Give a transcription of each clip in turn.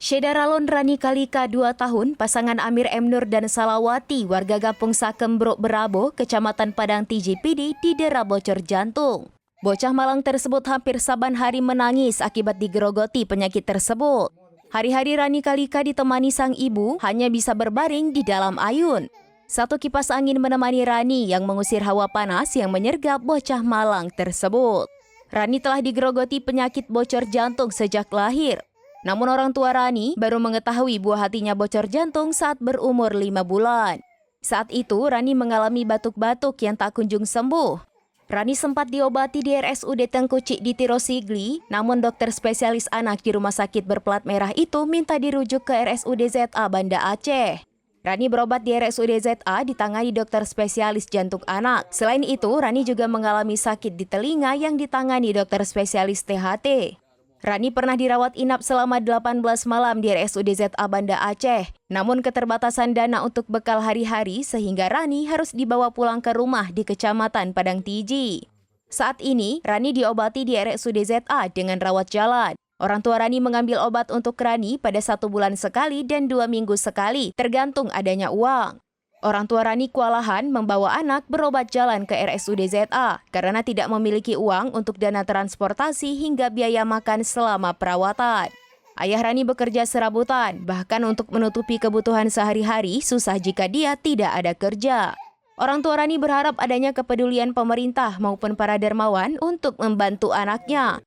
Syedaralon Rani Kalika 2 tahun, pasangan Amir M. Nur dan Salawati, warga Kampung Sakembrok Berabo, Kecamatan Padang TJPD, didera bocor jantung. Bocah malang tersebut hampir saban hari menangis akibat digerogoti penyakit tersebut. Hari-hari Rani Kalika ditemani sang ibu hanya bisa berbaring di dalam ayun. Satu kipas angin menemani Rani yang mengusir hawa panas yang menyergap bocah malang tersebut. Rani telah digerogoti penyakit bocor jantung sejak lahir. Namun orang tua Rani baru mengetahui buah hatinya bocor jantung saat berumur 5 bulan. Saat itu Rani mengalami batuk-batuk yang tak kunjung sembuh. Rani sempat diobati di RSUD Tengku Cikditi Rosigli, namun dokter spesialis anak di rumah sakit berplat merah itu minta dirujuk ke RSUD ZA Banda Aceh. Rani berobat di RSUD ZA ditangani dokter spesialis jantung anak. Selain itu, Rani juga mengalami sakit di telinga yang ditangani dokter spesialis THT. Rani pernah dirawat inap selama 18 malam di RSUD ZA Banda Aceh. Namun keterbatasan dana untuk bekal hari-hari sehingga Rani harus dibawa pulang ke rumah di Kecamatan Padang Tiji. Saat ini, Rani diobati di RSUD ZA dengan rawat jalan. Orang tua Rani mengambil obat untuk Rani pada 1 bulan sekali dan 2 minggu sekali, tergantung adanya uang. Orang tua Rani kewalahan membawa anak berobat jalan ke RSUD ZA karena tidak memiliki uang untuk dana transportasi hingga biaya makan selama perawatan. Ayah Rani bekerja serabutan, bahkan untuk menutupi kebutuhan sehari-hari susah jika dia tidak ada kerja. Orang tua Rani berharap adanya kepedulian pemerintah maupun para dermawan untuk membantu anaknya.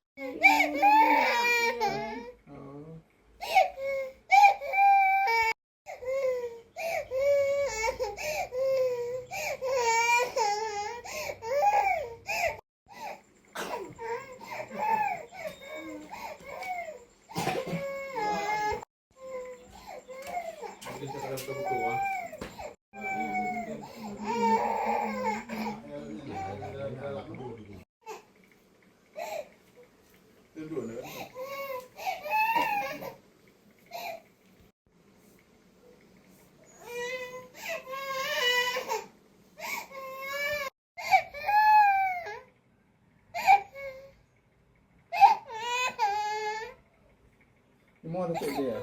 Mau ada dia?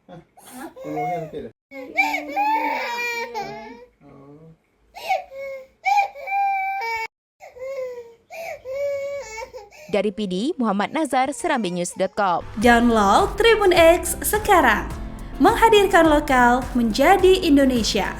Hah? Tolongnya nanti dah. Dari PD, Muhammad Nazar, serambinews.com. Download Tribun X sekarang, menghadirkan lokal menjadi Indonesia.